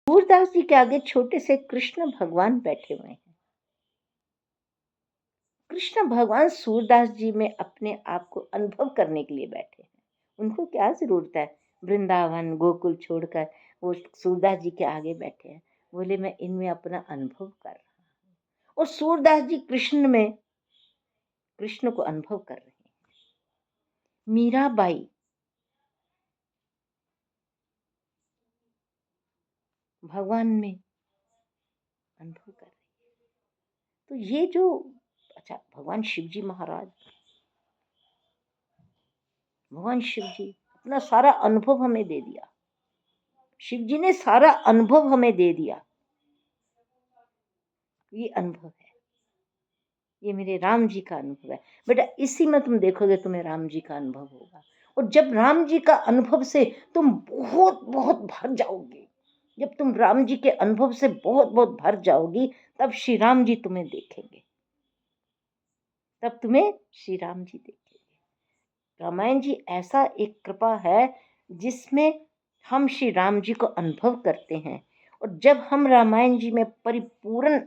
सूरदास जी के आगे छोटे से कृष्ण भगवान बैठे हुए हैं। कृष्ण भगवान सूरदास जी में अपने आप को अनुभव करने के लिए बैठे हैं। उनको क्या ज़रूरत है वृंदावन, गोकुल छोड़कर वो सूरदास जी के आगे बैठे हैं। बोले मैं इनमें अपना अनुभव कर रहा हूँ और सूरदास जी कृष्ण में कृष्ण को अनुभव कर रहे हैं। मीराबाई भगवान में अनुभव कर रही है। तो ये जो अच्छा भगवान शिव जी महाराज, भगवान शिव जी अपना सारा अनुभव हमें दे दिया। शिव जी ने सारा अनुभव हमें दे दिया। ये अनुभव है, ये मेरे राम जी का अनुभव है। बेटा इसी में तुम देखोगे तुम्हें राम जी का अनुभव होगा। और जब राम जी का अनुभव से तुम बहुत बहुत भर जाओगे, जब तुम राम जी के अनुभव से बहुत बहुत भर जाओगी, तब श्री राम जी तुम्हें देखेंगे, तब तुम्हें श्री राम जी देखेंगे। रामायण जी ऐसा एक कृपा है जिसमें हम श्री राम जी को अनुभव करते हैं। और जब हम रामायण जी में परिपूर्ण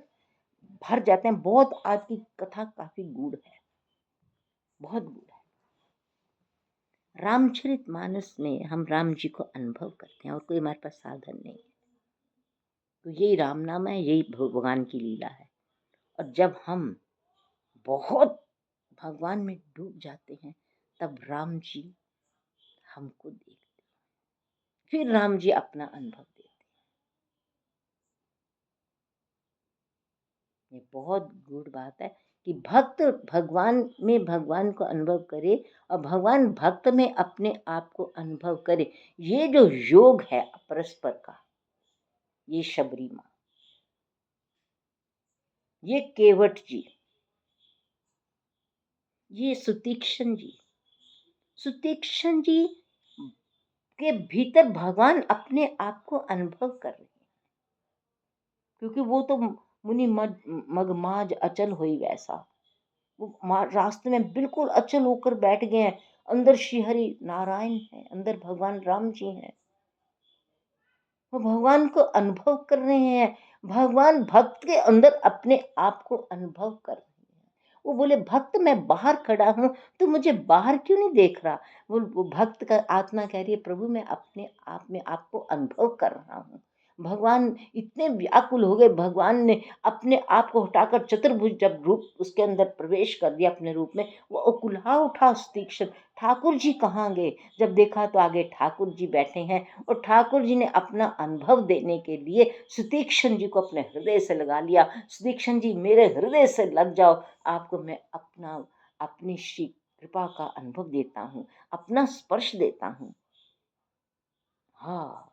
भर जाते हैं, बहुत आज की कथा काफी गूढ़ है, बहुत गूढ़ है। रामचरितमानस में हम राम जी को अनुभव करते हैं और कोई हमारे पास साधन नहीं है। तो यही राम नाम है, यही भगवान की लीला है। और जब हम बहुत भगवान में डूब जाते हैं, तब राम जी हमको देखते हैं, फिर राम जी अपना अनुभव देते हैं। ये बहुत गूढ़ बात है कि भक्त भगवान में भगवान को अनुभव करे और भगवान भक्त में अपने आप को अनुभव करे। ये जो योग है परस्पर का, ये शबरी माँ, ये केवट जी, ये सुतीक्षण जी, सुतीक्षण जी के भीतर भगवान अपने आप को अनुभव कर रहे हैं। क्योंकि वो तो मुनि मगमाज अचल हुई वैसा, वो रास्ते में बिल्कुल अचल होकर बैठ गए हैं। अंदर श्री हरि नारायण है, अंदर भगवान राम जी हैं, वो भगवान को अनुभव कर रहे हैं। भगवान भक्त के अंदर अपने आप को अनुभव कर रहे हैं। वो बोले भक्त मैं बाहर खड़ा हूँ, तो मुझे बाहर क्यों नहीं देख रहा? वो भक्त का आत्मा कह रही है प्रभु मैं अपने आप में आपको अनुभव कर रहा हूँ। भगवान इतने व्याकुल हो गए, भगवान ने अपने आप को हटाकर चतुर्भुज जब रूप उसके अंदर प्रवेश कर दिया अपने रूप में, वो उकुल्हा उठा तीक्ष्ण, ठाकुर जी कहाँ गए? जब देखा तो आगे ठाकुर जी बैठे हैं और ठाकुर जी ने अपना अनुभव देने के लिए सुतीक्षण जी को अपने हृदय से लगा लिया। सुतीक्षण जी मेरे हृदय से लग जाओ, आपको मैं अपनी श्री कृपा का अनुभव देता हूँ, अपना स्पर्श देता हूँ। हाँ,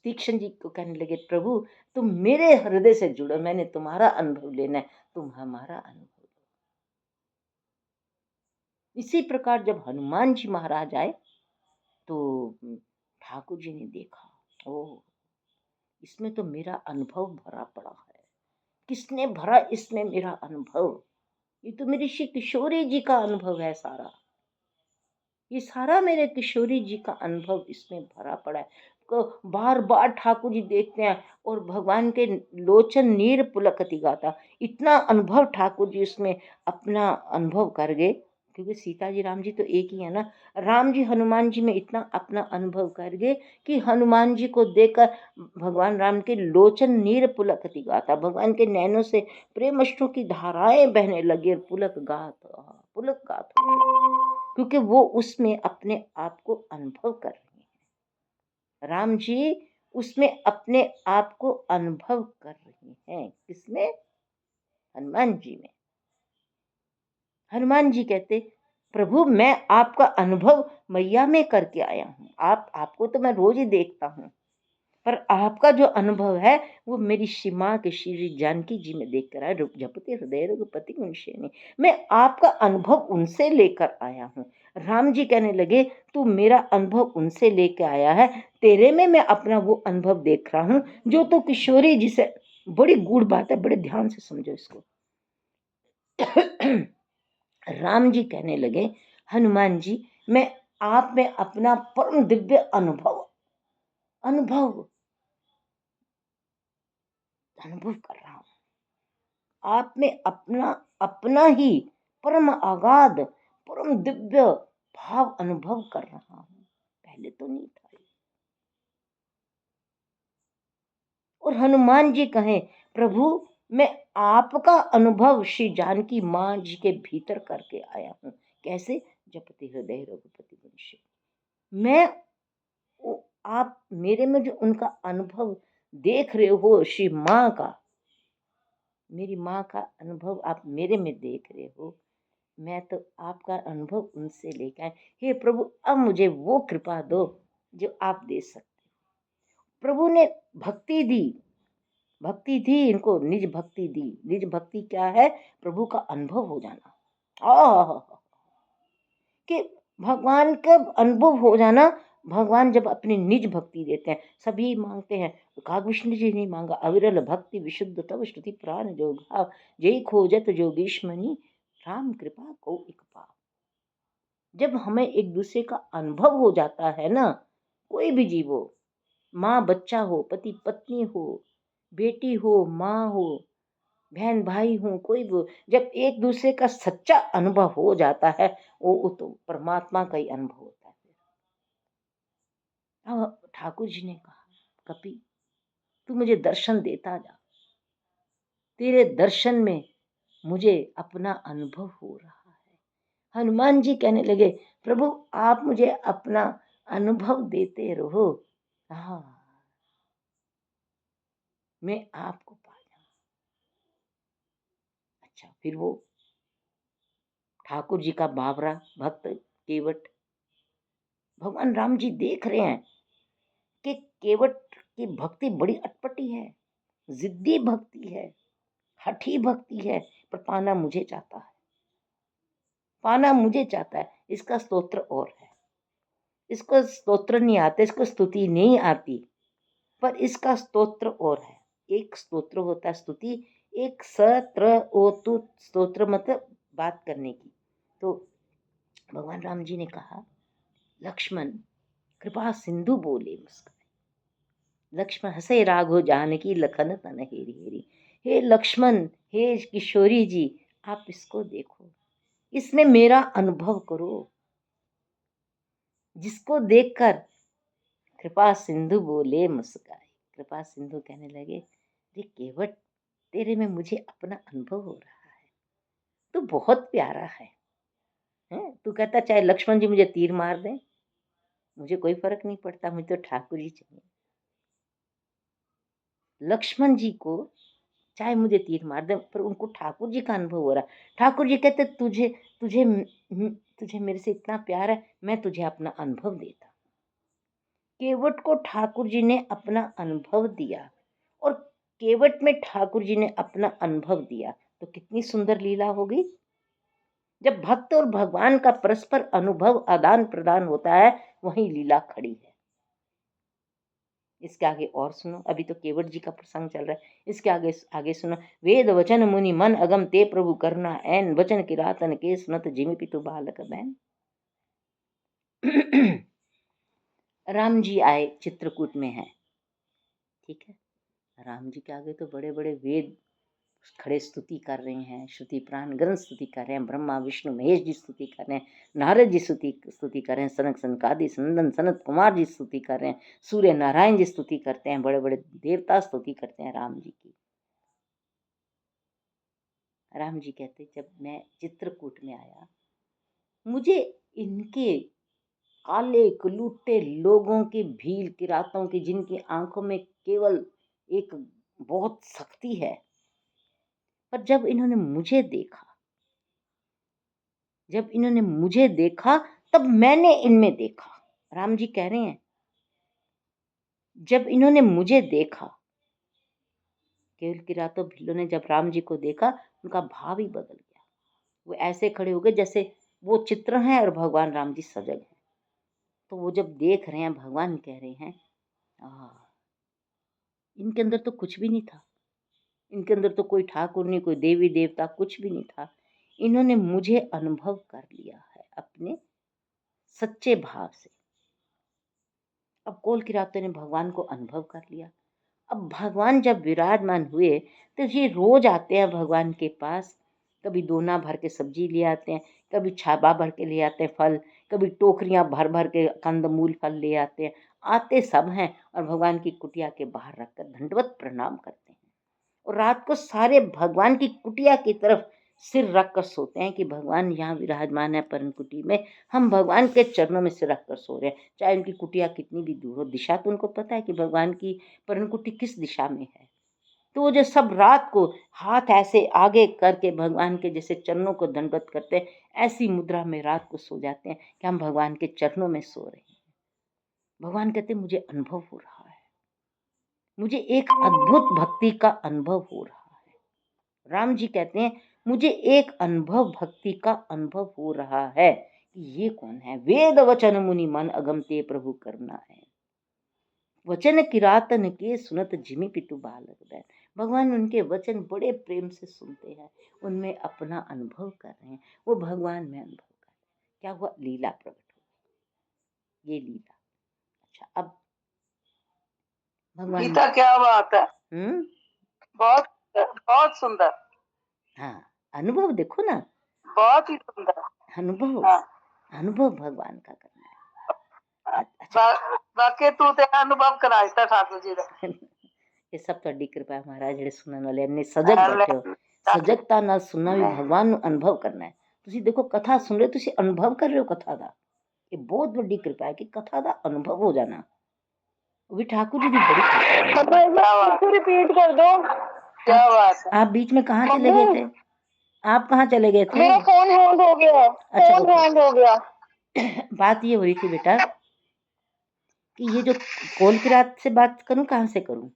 तीक्ष्ण जी को कहने लगे प्रभु तुम मेरे हृदय से जुड़ो, मैंने तुम्हारा अनुभव लेना है, तुम हमारा अनुभव लो। इसी प्रकार जब हनुमान जी महाराज आए तो ठाकुर जी ने देखा, ओ इसमें तो मेरा अनुभव भरा पड़ा है। किसने भरा इसमें मेरा अनुभव? ये तो मेरी श्री किशोरी जी का अनुभव है सारा, ये सारा मेरे किशोरी जी का अनुभव इसमें भरा पड़ा है। को बार बार ठाकुर जी देखते हैं और भगवान के लोचन नीर पुलकति गाता, इतना अनुभव ठाकुर जी उसमें अपना अनुभव कर गए। क्योंकि सीता जी राम जी तो एक ही है ना, राम जी हनुमान जी में इतना अपना अनुभव कर गए कि हनुमान जी को देखकर भगवान राम के लोचन नीर पुलकति गाता, भगवान के नैनों से प्रेम अश्रु की धाराएं बहने लगी और पुलक गात, क्योंकि वो उसमें अपने आप को अनुभव कर रहे हैं। राम जी उसमें अपने आप को अनुभव कर रहे हैं। किसमें? हनुमान जी में। हनुमान जी कहते प्रभु मैं आपका अनुभव मैया में करके आया हूँ। आपको तो मैं रोज ही देखता हूँ, पर आपका जो अनुभव है वो मेरी श्री माँ के श्री जानकी जी में देख कर आया। जपति हृदय रघुपति गुणशेनी, मैं आपका अनुभव उनसे लेकर आया हूँ। राम जी कहने लगे तू मेरा अनुभव उनसे लेकर आया है, तेरे में मैं अपना वो अनुभव देख रहा हूँ जो तो किशोरी जी से। बड़ी गूढ़ बात है, बड़े ध्यान से समझो इसको। राम जी कहने लगे हनुमान जी मैं आप में अपना परम दिव्य अनुभव अनुभव कर रहा हूँ। आप में अपना अपना ही परम आगाध, परम दिव्य भाव अनुभव कर रहा हूँ। पहले तो नहीं था। और हनुमान जी कहें, प्रभु मैं आपका अनुभव श्री जानकी माँ जी के भीतर करके आया हूँ। कैसे? जपति हृदय रघुपति वंश। मैं आप मेरे में जो उनका अनुभव देख रहे हो, श्री माँ का, मेरी माँ का अनुभव आप मेरे में देख रहे हो, मैं तो आपका अनुभव उनसे लेकर आए। हे प्रभु, अब मुझे वो कृपा दो जो आप दे सकते। प्रभु ने भक्ति दी, भक्ति दी इनको, निज भक्ति दी। निज भक्ति क्या है? प्रभु का अनुभव हो जाना। कि भगवान का अनुभव हो जाना। भगवान जब अपनी निज भक्ति देते हैं, सभी मांगते हैं। कागविष्णु जी ने मांगा, अविरल भक्ति विशुद्ध तव स्तुति प्राण जो भाव, जय खोजत जोगीश मनी, राम कृपा को इक पाव। जब हमें एक दूसरे का अनुभव हो जाता है ना, कोई भी जीव हो, माँ बच्चा हो, पति पत्नी हो, बेटी हो, माँ हो, बहन भाई हो, कोई भी, जब एक दूसरे का सच्चा अनुभव हो जाता है, वो तो परमात्मा का ही अनुभव होता है। अब ठाकुर जी ने कहा, कपि तू मुझे दर्शन देता जा, तेरे दर्शन में मुझे अपना अनुभव हो रहा है। हनुमान जी कहने लगे, प्रभु आप मुझे अपना अनुभव देते रहो, हाँ मैं आपको पा जाऊं। अच्छा, फिर वो ठाकुर जी का बावरा भक्त केवट, भगवान राम जी देख रहे हैं कि केवट की भक्ति बड़ी अटपटी है, जिद्दी भक्ति है, हठी भक्ति है, पर पाना मुझे चाहता है, पाना मुझे चाहता है। इसका स्तोत्र और है, इसको स्तोत्र नहीं आता, इसको स्तुति नहीं आती, पर इसका स्तोत्र और है। एक स्तोत्र होता है स्तुति, एक सत्र ओतु स्तोत्र, मतलब बात करने की। तो भगवान राम जी ने कहा, लक्ष्मण कृपा सिंधु बोले मुस्कान, लक्ष्मण हंसे राघो जानकी लखन तन हेरी हेरी। हे लक्ष्मण, हे किशोरी जी, आप इसको देखो, इसमें मेरा अनुभव करो। जिसको देखकर कृपा सिंधु बोले मुस्काई। कृपा सिंधु कहने लगे, ये केवट तेरे में मुझे अपना अनुभव हो रहा है, तू बहुत प्यारा है। तू कहता चाहे लक्ष्मण जी मुझे तीर मार दें, मुझे कोई फर्क नहीं पड़ता, मुझे तो ठाकुर जी चाहिए। लक्ष्मण जी को चाहे मुझे तीर मार दे, पर उनको ठाकुर जी का अनुभव हो रहा। ठाकुर जी कहते, तुझे तुझे तुझे मेरे से इतना प्यार है, मैं तुझे अपना अनुभव देता। केवट को ठाकुर जी ने अपना अनुभव दिया, और केवट में ठाकुर जी ने अपना अनुभव दिया, तो कितनी सुंदर लीला होगी। जब भक्त और भगवान का परस्पर अनुभव आदान प्रदान होता है, वही लीला खड़ी है। इसके आगे और सुनो, अभी तो केवट जी का प्रसंग चल रहा है, इसके आगे आगे सुनो। वेद वचन मुनि मन अगम ते प्रभु करना ऐन, वचन किरातन के सुनत जिमि पितु बालक बैन। राम जी आए, चित्रकूट में है, ठीक है। राम जी के आगे तो बड़े बड़े वेद खड़े स्तुति कर रहे हैं, श्रुति प्राण ग्रंथ स्तुति कर रहे हैं, ब्रह्मा विष्णु महेश जी स्तुति कर रहे हैं, नारद जी स्तुति कर रहे हैं, सनक सनकादि सनंदन सनत कुमार जी स्तुति कर रहे हैं, सूर्य नारायण जी स्तुति करते हैं, बड़े बड़े देवता स्तुति करते हैं राम जी की। राम जी कहते, जब मैं चित्रकूट में आया, मुझे इनके काले कुलूटे लोगों की भील किरातों की, जिनकी आंखों में केवल एक बहुत शक्ति है, पर जब इन्होंने मुझे देखा, जब इन्होंने मुझे देखा, तब मैंने इनमें देखा। राम जी कह रहे हैं, जब इन्होंने मुझे देखा, केवल किरातों भिल्लों ने जब राम जी को देखा, उनका भाव ही बदल गया। वो ऐसे खड़े हो गए जैसे वो चित्र हैं और भगवान राम जी सजग हैं। तो वो जब देख रहे हैं, भगवान कह रहे हैं, इनके अंदर तो कुछ भी नहीं था, इनके अंदर तो कोई ठाकुर नहीं, कोई देवी देवता, कुछ भी नहीं था। इन्होंने मुझे अनुभव कर लिया है अपने सच्चे भाव से। अब कोल किरातों ने भगवान को अनुभव कर लिया। अब भगवान जब विराजमान हुए तो ये रोज आते हैं भगवान के पास, कभी दोना भर के सब्जी ले आते हैं, कभी छाबा भर के ले आते हैं फल, कभी टोकरियां भर भर के कंदमूल फल ले आते हैं। आते सब हैं और भगवान की कुटिया के बाहर रखकर दंडवत प्रणाम करते हैं। और रात को सारे भगवान की कुटिया की तरफ सिर रख कर सोते हैं कि भगवान यहाँ विराजमान है परम कुटी में, हम भगवान के चरणों में सिर रख कर सो रहे हैं। चाहे उनकी कुटिया कितनी भी दूर हो, दिशा तो उनको पता है कि भगवान की परम कुटी किस दिशा में है। तो वो जो सब रात को हाथ ऐसे आगे करके भगवान के जैसे चरणों को दंडवत करते हैं, ऐसी मुद्रा में रात को सो जाते हैं कि हम भगवान के चरणों में सो रहे हैं। भगवान कहते हैं मुझे अनुभव हो रहा है, मुझे एक अद्भुत भक्ति का अनुभव हो रहा है। राम जी कहते हैं मुझे एक अनुभव भक्ति का अनुभव हो रहा है कि ये कौन है। वेद वचन मुनि मन अगम ते प्रभु करना है, वचन किरातन के सुनत जिमि पितु बालक बैन। भगवान उनके वचन बड़े प्रेम से सुनते हैं, उनमें अपना अनुभव कर रहे हैं, वो भगवान में अनुभव कर रहे हैं। क्या हुआ, लीला प्रकट हो, ये लीला। अच्छा, अब भगवान गीता क्या बात है, बहुत बहुत सुंदर। हाँ, अनुभव देखो ना, बहुत ही सुंदर अनुभव। हाँ। अनुभव भगवान का करना है। बाकी तू ते अनुभव कराया ठाकुर जी ने। ये सब ਤੁਹਾਡੀ ਕਿਰਪਾ ਹੈ ਮਹਾਰਾਜ, ਜਿਹੜੇ ਸੁਣਨ ਵਾਲੇ ਇੰਨੇ ਸਜਗ ਬੈਠੇ ਹੋ। ਸਜਗਤਾ ਨਾਲ ਸੁਣਨਾ ਵੀ ਭਗਵਾਨ ਨੂੰ ਅਨੁਭਵ ਕਰਨਾ ਹੈ। ਤੁਸੀਂ ਦੇਖੋ ਕਥਾ ਸੁਣ ਰਹੇ ਹੋ, ਤੁਸੀਂ ਅਨੁਭਵ ਕਰ ਰਹੇ ਹੋ ਕਥਾ ਦਾ। ਇਹ ਬਹੁਤ ਵੱਡੀ ਕਿਰਪਾ ਹੈ ਕਿ ਕਥਾ ਦਾ ਅਨੁਭਵ ਹੋ ਜਾਣਾ, वो भी ठाकुर जी की बड़ी कृपा है। रिपीट कर दो। क्या बात है। आप बीच में कहाँ चले गए थे? आप कहाँ चले गए थे? मेरा फोन हैंग हो गया। अच्छा, फोन हैंग हो गया। बात ये हो रही थी बेटा कि ये जो कोल किरात से बात करूं, कहाँ से करूं?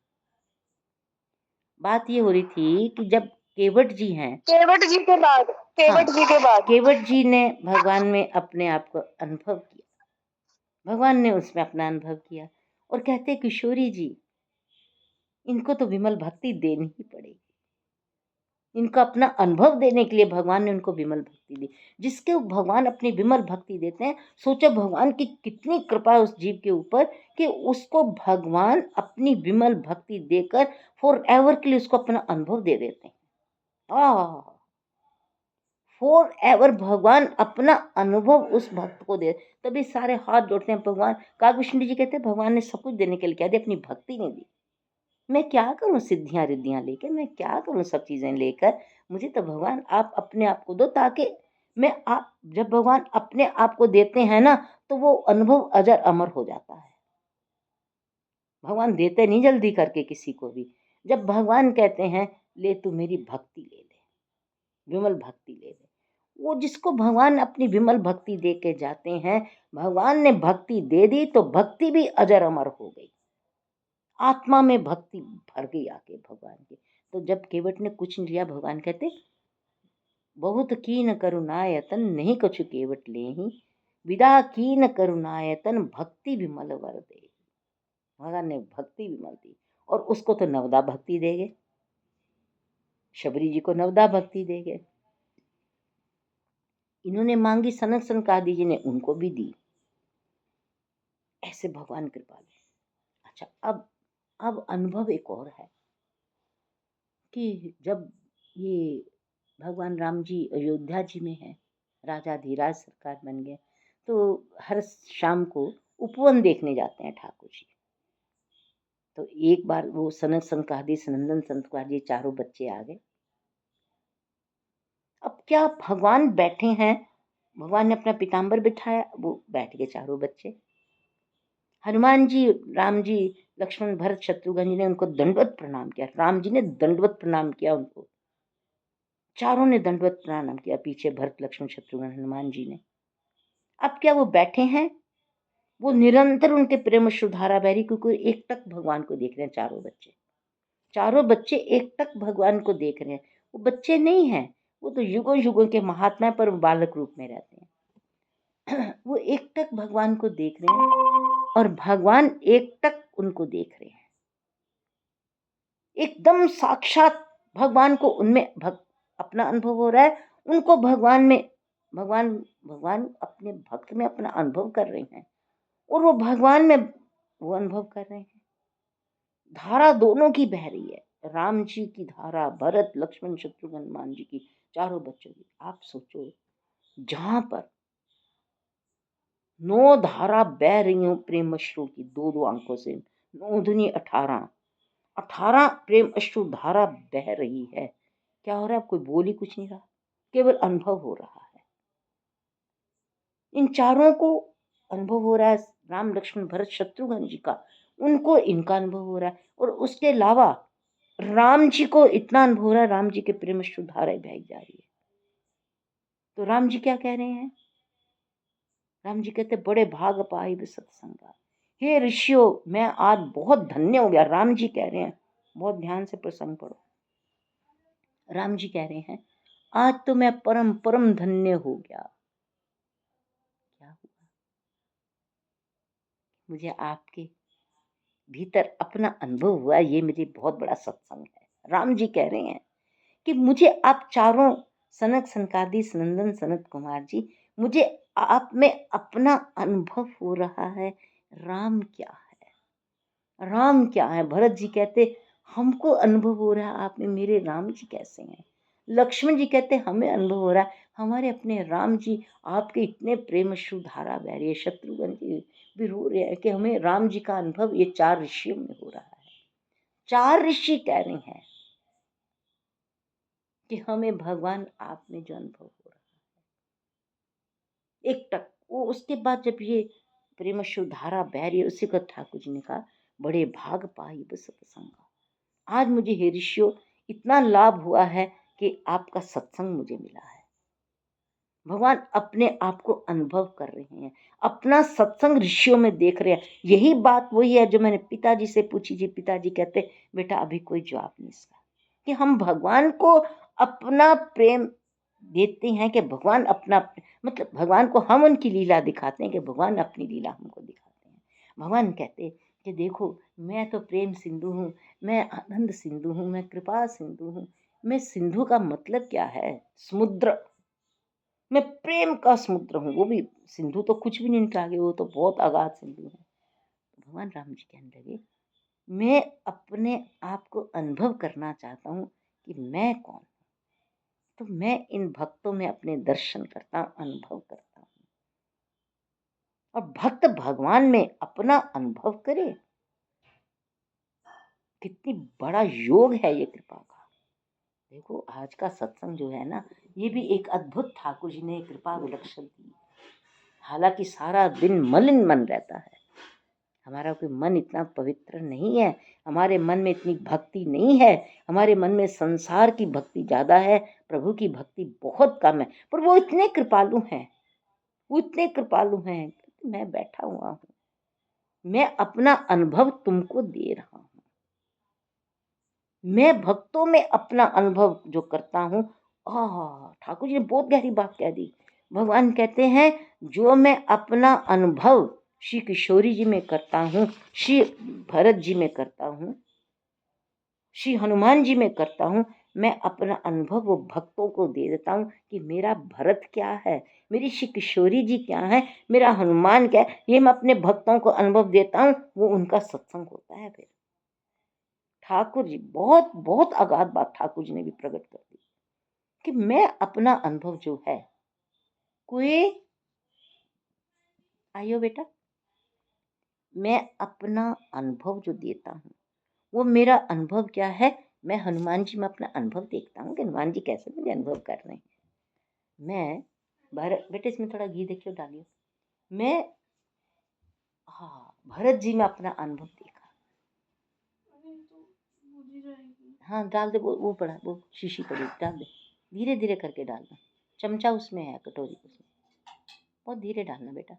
बात ये हो रही थी कि जब केवट जी हैं, केवट जी के बाद, केवट जी के बाद केवट जी ने भगवान में अपने आप को अनुभव किया, भगवान ने उसमें अपना अनुभव किया और कहते किशोरी जी इनको तो विमल भक्ति देनी ही पड़ेगी। इनको अपना अनुभव देने के लिए भगवान ने उनको विमल भक्ति दी। जिसके भगवान अपनी विमल भक्ति देते हैं, सोचो भगवान की कितनी कृपा है उस जीव के ऊपर कि उसको भगवान अपनी विमल भक्ति देकर फॉर एवर के लिए उसको अपना अनुभव दे देते हैं। फॉर एवर भगवान अपना अनुभव उस भक्त को दे। तभी सारे हाथ जोड़ते हैं भगवान। कागभूषण जी कहते हैं भगवान ने सब कुछ देने के लिए कह दिया, अपनी भक्ति नहीं दी। मैं क्या करूं सिद्धियां रिद्धियां लेकर, मैं क्या करूं सब चीजें लेकर, मुझे तो भगवान आप अपने आप को दो, ताकि मैं आप जब भगवान अपने आप को देते हैं ना तो वो अनुभव अजर अमर हो जाता है। भगवान देते नहीं जल्दी करके किसी को भी। जब भगवान कहते हैं ले तू मेरी भक्ति ले ले, विमल भक्ति ले ले, वो जिसको भगवान अपनी विमल भक्ति दे के जाते हैं, भगवान ने भक्ति दे दी तो भक्ति भी अजर अमर हो गई, आत्मा में भक्ति भर गई आके भगवान की। तो जब केवट ने कुछ नहीं लिया, भगवान कहते बहुत कीन करुणायतन नहीं कछु केवट लेहि, विदा कीन करुणायतन भक्ति विमल वर दे। भगवान ने भक्ति विमल दी और उसको तो नवदा भक्ति देंगे, शबरी जी को नवदा भक्ति देंगे। इन्होंने मांगी सनक सनकादि जी ने उनको भी दी। ऐसे भगवान कृपालु। अच्छा, अब अनुभव एक और है कि जब ये भगवान राम जी अयोध्या जी में हैं, राजा धीराज सरकार बन गए, तो हर शाम को उपवन देखने जाते हैं ठाकुर जी। तो एक बार वो सनक सनकादि सनंदन संतकुमार जी चारों बच्चे आ गए। अब क्या भगवान बैठे हैं, भगवान ने अपना पीताम्बर बिठाया, वो बैठ गए चारों बच्चे। हनुमान जी, राम जी, लक्ष्मण, भरत, शत्रुघ्न जी ने उनको दंडवत प्रणाम किया। राम जी ने दंडवत प्रणाम किया उनको, चारों ने दंडवत प्रणाम किया, पीछे भरत, लक्ष्मण, शत्रुघ्न, हनुमान जी ने। अब क्या वो बैठे हैं, वो निरंतर उनके प्रेम श्रुधारा बहरी, क्योंकि एकटक भगवान को देख रहे हैं चारों बच्चे। चारों बच्चे एकटक भगवान को देख रहे हैं। वो बच्चे नहीं हैं, वो तो युगों युगों के महात्मा पर बालक रूप में रहते हैं। वो एकटक भगवान को देख रहे हैं और भगवान एकटक उनको देख रहे हैं। एकदम साक्षात भगवान को उनमें अपना अनुभव हो रहा है, उनको भगवान में भगवान अपने भक्त में अपना अनुभव कर रहे हैं और वो भगवान में वो अनुभव कर रहे हैं। धारा दोनों की बह रही है, राम जी की धारा, भरत लक्ष्मण शत्रुघ्न हनुमान जी की, चारों बच्चों की। आप सोचो, जहां पर 9 धारा बह रही हो प्रेम अश्रु की, दो दो आंखों से, 9 दूनी 18, 18 प्रेम अश्रु धारा बह रही है। क्या हो रहा है? कोई बोल ही कुछ नहीं रहा, केवल अनुभव हो रहा है। इन चारों को अनुभव हो रहा है, राम लक्ष्मण भरत शत्रुघ्न जी का, उनको इनका अनुभव हो रहा है। और उसके अलावा राम जी को इतना अनुभव हो रहा है, राम जी के प्रेम अश्रु धाराएं बह जा रही है। तो राम जी क्या कह रहे हैं? राम जी कहते, बड़े भाग पाई वे सत्संगा। हे ऋषियों, मैं आज बहुत धन्य हो गया। राम जी कह रहे हैं, बहुत ध्यान से प्रसंग पढ़ो। राम जी कह रहे हैं, आज तो मैं परम परम धन्य हो गया। क्या हुआ? मुझे आपके भीतर अपना अनुभव हुआ, ये मेरी बहुत बड़ा सत्संग है। राम जी कह रहे हैं कि मुझे आप चारों, सनक सनकादि सनंदन सनत कुमार जी, मुझे आप में अपना अनुभव हो रहा है। राम क्या है? राम क्या है? भरत जी कहते, हमको अनुभव हो रहा है आप में मेरे राम जी कैसे हैं। लक्ष्मण जी कहते, हमें अनुभव हो रहा है हमारे अपने राम जी, आपके इतने प्रेम अश्रु धारा बह रही है। शत्रुघ्न जी भी रो रहे हैं कि हमें राम जी का अनुभव ये 4 ऋषियों में हो रहा है। 4 ऋषि कह रहे हैं कि हमें भगवान आप में जो अनुभव हो रहा है। एक टक वो, उसके बाद जब ये प्रेम अश्रु धारा बह रही है, उसी को ठाकुर जी ने कहा, बड़े भाग पाई बस सत्संगा। आज मुझे हे ऋषियों इतना लाभ हुआ है कि आपका सत्संग मुझे मिला है। भगवान अपने आप को अनुभव कर रहे हैं, अपना सत्संग ऋषियों में देख रहे हैं। यही बात वही है जो मैंने पिताजी से पूछी थी। पिताजी कहते, बेटा अभी कोई जवाब नहीं इसका, कि हम भगवान को अपना प्रेम देते हैं, कि भगवान अपना, मतलब भगवान को हम उनकी लीला दिखाते हैं, कि भगवान अपनी लीला हमको दिखाते हैं। भगवान कहते कि देखो, मैं तो प्रेम सिंधु हूँ, मैं आनंद सिंधु हूँ, मैं कृपा सिंधु हूँ। मैं सिंधु का मतलब क्या है? समुद्र। मैं प्रेम का समुद्र हूँ। वो भी सिंधु तो कुछ भी नहीं निकाले, वो तो बहुत अगाध सिंधु है। भगवान राम जी कहने लगे, मैं अपने आप को अनुभव करना चाहता हूँ कि मैं कौन हूँ। तो मैं इन भक्तों में अपने दर्शन करता हूँ, अनुभव करता हूँ। और भक्त भगवान में अपना अनुभव करे, कितनी बड़ा योग है ये कृपा का। देखो आज का सत्संग जो है ना, ये भी एक अद्भुत ठाकुर जी ने कृपा विलक्षण दी। हालांकि सारा दिन मलिन मन रहता है, हमारा कोई मन इतना पवित्र नहीं है, हमारे मन में इतनी भक्ति नहीं है, हमारे मन में संसार की भक्ति ज्यादा है, प्रभु की भक्ति बहुत कम है। पर वो इतने कृपालु हैं, वो इतने कृपालु हैं। मैं बैठा हुआ हूँ, मैं अपना अनुभव तुमको दे रहा हूँ। मैं भक्तों में अपना अनुभव जो करता हूँ। ठाकुर जी ने बहुत गहरी बात कह दी। भगवान कहते हैं, जो मैं अपना अनुभव श्री किशोरी जी में करता हूँ, श्री भरत जी में करता हूँ, श्री हनुमान जी में करता हूँ, मैं अपना अनुभव वो भक्तों को दे देता हूँ कि मेरा भरत क्या है, मेरी श्री किशोरी जी क्या है, मेरा हनुमान क्या है। ये मैं अपने भक्तों को अनुभव देता हूँ, वो उनका सत्संग होता है। फिर ठाकुर जी, बहुत बहुत अगाध बात ठाकुर जी ने भी प्रकट कर दी कि मैं अपना अनुभव जो है, कोई आइयो बेटा, मैं अपना अनुभव जो देता हूँ, वो मेरा अनुभव क्या है। मैं हनुमान जी में अपना अनुभव देखता हूँ कि हनुमान जी कैसे मुझे अनुभव कर रहे हैं। मैं भरत, बेटे इसमें थोड़ा घी देखियो, डालियो। मैं, हाँ, भरत जी में अपना अनुभव देखा। हाँ डाल दे, वो पड़ा, वो शीशी पड़ी, डाल दे, धीरे धीरे करके डालना। चमचा उसमें है, कटोरी उसमें, बहुत धीरे डालना बेटा।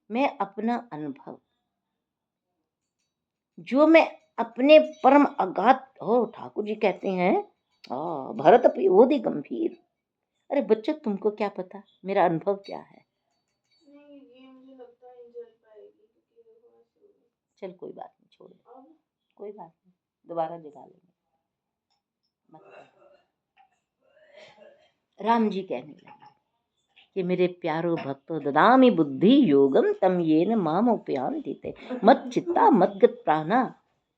मैं अपना अनुभव जो मैं अपने परम अगाध हो, ठाकुर जी कहते हैं, भरत अपनी गंभीर। अरे बच्चों, तुमको क्या पता मेरा अनुभव क्या है? नहीं, ये मुझे लगता है नहीं चल पाएगी, चल कोई बात नहीं, छोड़ दे, कोई बात नहीं, दोबारा जगा लेंगे। मत कर। राम जी कहने लगे, कि मेरे प्यारो भक्तो ददामि बुद्धि योगम तम येन माम उपयान्ति ते मच्चित्ता मद्गत प्राणा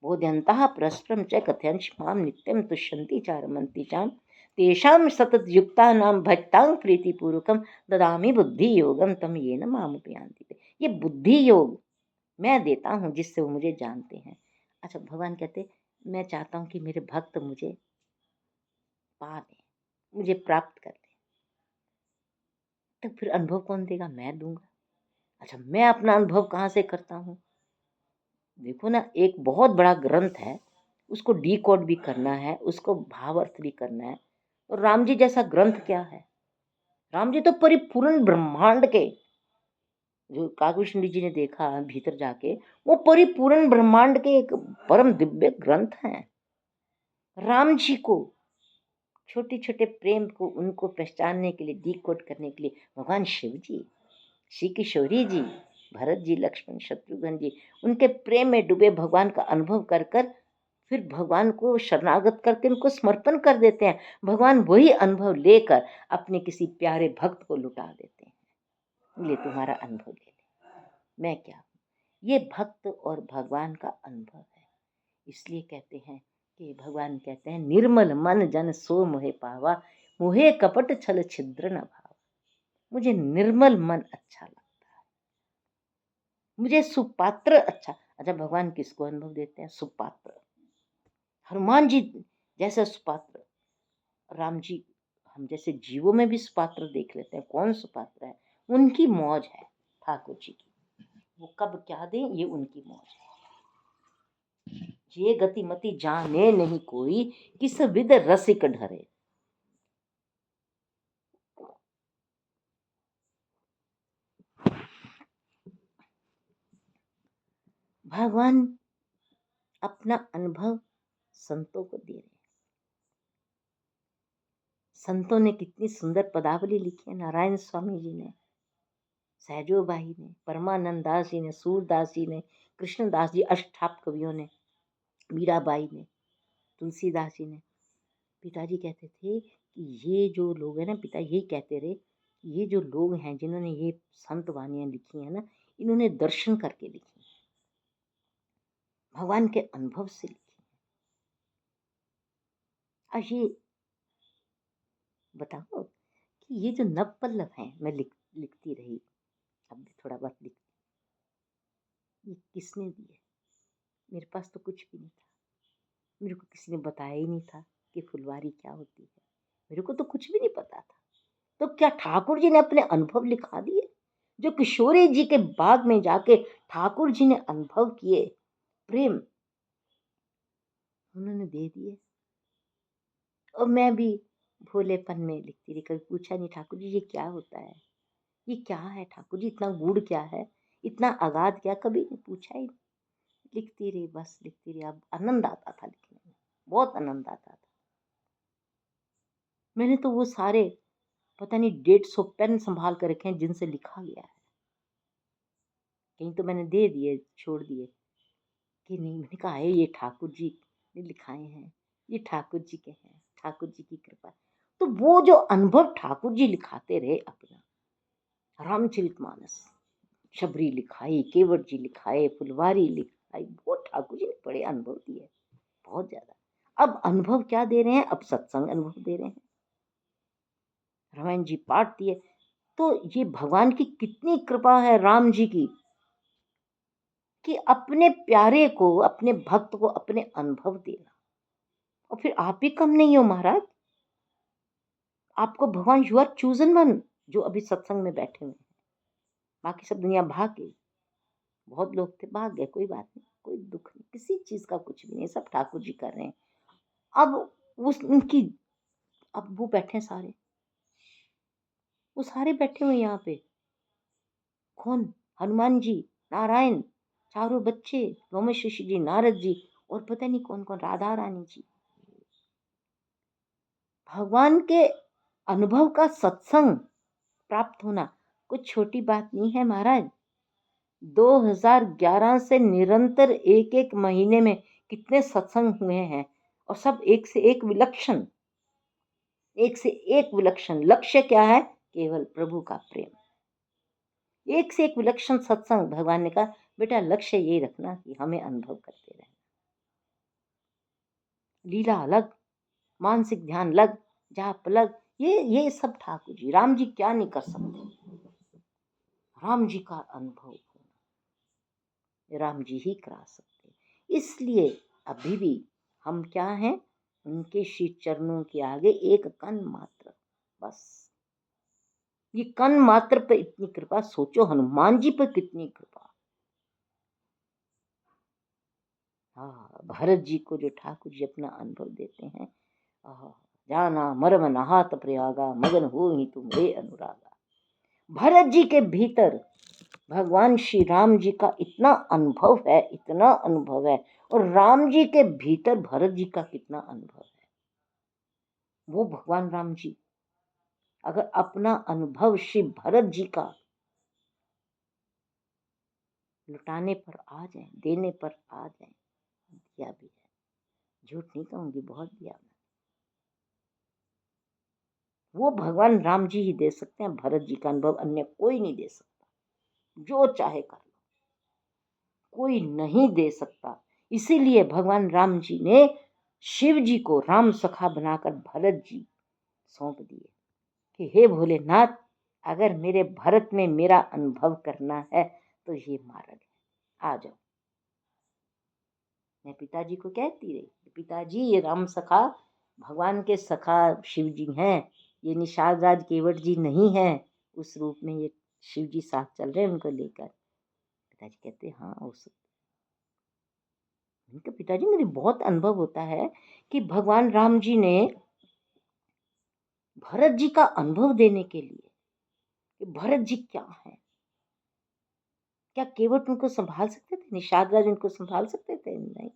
बोध्यन्तः परस्परं च कथयन्ति मां नित्यं तुष्यन्ति च रमन्ति च तेषां सततयुक्तानां भक्तां प्रीतिपूर्वकं ददामि बुद्धि योगम तम येन माम उपयान्ति ते। ये बुद्धि योग मैं देता हूँ जिससे वो मुझे जानते हैं। अच्छा, भगवान कहते मैं चाहता हूँ कि मेरे भक्त मुझे पा लें, मुझे प्राप्त कर लें। तो फिर अनुभव कौन देगा? मैं दूंगा। अच्छा, मैं अपना अनुभव कहाँ से करता हूँ? देखो ना, एक बहुत बड़ा ग्रंथ है, उसको डीकोड भी करना है, उसको भाव अर्थ भी करना है। और राम जी जैसा ग्रंथ क्या है? राम जी तो परिपूर्ण ब्रह्मांड के, जो काकुष्ण जी ने देखा भीतर जाके, वो परिपूर्ण ब्रह्मांड के एक परम दिव्य ग्रंथ हैं। राम जी को छोटे छोटे प्रेम को उनको पहचानने के लिए, डिकोड करने के लिए भगवान शिव जी, श्री किशोरी जी, भरत जी, लक्ष्मण, शत्रुघ्न जी, उनके प्रेम में डूबे भगवान का अनुभव कर कर फिर भगवान को शरणागत करके उनको समर्पण कर देते हैं। भगवान वही अनुभव लेकर अपने किसी प्यारे भक्त को लुटा देते हैं, ले तुम्हारा अनुभव ले ले, मैं क्या हूँ। ये भक्त और भगवान का अनुभव है। इसलिए कहते हैं कि भगवान कहते हैं निर्मल मन जन सो मोहे पावा, मोहे कपट छल छिद्र न भावा। मुझे निर्मल मन अच्छा लगता है, मुझे सुपात्र अच्छा। अच्छा, भगवान किसको अनुभव देते हैं? सुपात्र। हनुमान जी जैसे सुपात्र, राम जी, हम जैसे जीवों में भी सुपात्र देख लेते हैं। कौन सुपात्र है? उनकी मौज है ठाकुर जी की, वो कब क्या दें ये उनकी मौज है। ये गतिमति जाने नहीं कोई, किस विद रसिक ढरे। भगवान अपना अनुभव संतों को दे रहे हैं। संतों ने कितनी सुंदर पदावली लिखी है। नारायण स्वामी जी ने, सहजोबाई ने, परमानंद दास जी ने, सूरदास जी ने, कृष्णदास जी, अष्टाप कवियों ने, मीराबाई ने, तुलसीदास जी ने। पिताजी कहते थे कि ये जो लोग हैं ना, पिता यही कहते रहे, ये जो लोग हैं जिन्होंने ये संत वाणियां लिखी हैं ना, इन्होंने दर्शन करके लिखी है, भगवान के अनुभव से लिखी है। आज ये बताओ कि ये जो नव पल्लव हैं, मैं लिखती रही, अब भी थोड़ा बहुत लिख, ये किसने दिए? मेरे पास तो कुछ भी नहीं था, मेरे को किसी ने बताया ही नहीं था कि फुलवारी क्या होती है, मेरे को तो कुछ भी नहीं पता था। तो क्या ठाकुर जी ने अपने अनुभव लिखा दिए? जो किशोरी जी के बाग में जाके ठाकुर जी ने अनुभव किए प्रेम, उन्होंने दे दिए। और मैं भी भोलेपन में लिखती रही, कभी पूछा नहीं ठाकुर जी ये क्या होता है, ये क्या है ठाकुर जी, इतना गूढ़ क्या है, इतना अगाध क्या, कभी नहीं पूछा ही। लिखती रही, बस लिखती रही। अब आनंद आता था लिखने में, बहुत आनंद आता था। मैंने तो वो सारे पता नहीं 150 पेन संभाल कर रखे हैं जिनसे लिखा गया है। कहीं तो मैंने दे दिए, छोड़ दिए कि नहीं, मैंने कहा है ये ठाकुर जी ने लिखाए हैं, ये ठाकुर जी के हैं, ठाकुर जी की कृपा। तो वो जो अनुभव ठाकुर जी लिखाते रहे अपना, रामचरितमानस, शबरी लिखाई, केवट जी लिखाए, फुलवारी लिखाई, वो ठाकुर जी ने बड़े अनुभव दिए, बहुत ज्यादा। अब अनुभव क्या दे रहे हैं? अब सत्संग अनुभव दे रहे हैं, रामायण जी पाठ दिए। तो ये भगवान की कितनी कृपा है, राम जी की, कि अपने प्यारे को, अपने भक्त को अपने अनुभव देना। और फिर आप भी कम नहीं हो महाराज, आपको भगवान, यू आर चूजन वन, जो अभी सत्संग में बैठे हुए हैं। बाकी सब दुनिया भाग गई, बहुत लोग थे भाग गए, कोई बात नहीं, कोई दुख नहीं, किसी चीज का कुछ भी नहीं, सब ठाकुर जी कर रहे हैं। अब उस उनकी, अब वो बैठे हैं सारे, वो सारे बैठे हुए यहाँ पे। कौन? हनुमान जी, नारायण, चारों बच्चे, रोमेश ऋषि जी, नारद जी, और पता नहीं कौन कौन, राधा रानी जी। भगवान के अनुभव का सत्संग प्राप्त होना कुछ छोटी बात नहीं है महाराज। 2011 से निरंतर एक एक महीने में कितने सत्संग हुए हैं, और सब एक से एक विलक्षण, एक से एक विलक्षण। लक्ष्य क्या है? केवल प्रभु का प्रेम। एक से एक विलक्षण सत्संग। भगवान ने कहा बेटा लक्ष्य ये रखना कि हमें अनुभव करते रहना। लीला अलग, मानसिक ध्यान अलग, जाप अलग, ये सब ठाकुर जी, राम जी क्या नहीं कर सकते। राम जी का अनुभव राम जी ही करा सकते। इसलिए अभी भी हम क्या हैं, उनके श्री चरणों के आगे एक कण मात्र, बस ये कण मात्र पे इतनी कृपा। सोचो हनुमान जी पर कितनी कृपा। हाँ, भरत जी को जो ठाकुर जी अपना अनुभव देते हैं, जाना मर्म नहात प्रयागा, मगन हो ही तुम्हारे अनुरागा। भरत जी के भीतर भगवान श्री राम जी का इतना अनुभव है, इतना अनुभव है, और राम जी के भीतर भरत जी का कितना अनुभव है। वो भगवान राम जी अगर अपना अनुभव श्री भरत जी का लुटाने पर आ जाए, देने पर आ जाए, दिया भी है, झूठ नहीं कहूंगी, बहुत दिया। वो भगवान राम जी ही दे सकते हैं भरत जी का अनुभव, अन्य कोई नहीं दे सकता। जो चाहे कर लो, कोई नहीं दे सकता। इसीलिए भगवान राम जी ने शिव जी को राम सखा बनाकर भरत जी सौंप दिए कि हे भोलेनाथ, अगर मेरे भरत में मेरा अनुभव करना है तो ये मार्ग है, आ जाओ। मैं पिताजी को कहती रही, पिताजी ये राम सखा भगवान के सखा शिव जी हैं, ये निषाद राज केवट जी नहीं है, उस रूप में ये शिव जी साथ चल रहे हैं उनको लेकर। पिताजी कहते हाँ हो सकता। उनके पिताजी मुझे बहुत अनुभव होता है कि भगवान राम जी ने भरत जी का अनुभव देने के लिए कि भरत जी क्या है, क्या केवट उनको संभाल सकते थे, निषाद राज उनको संभाल सकते थे? नहीं।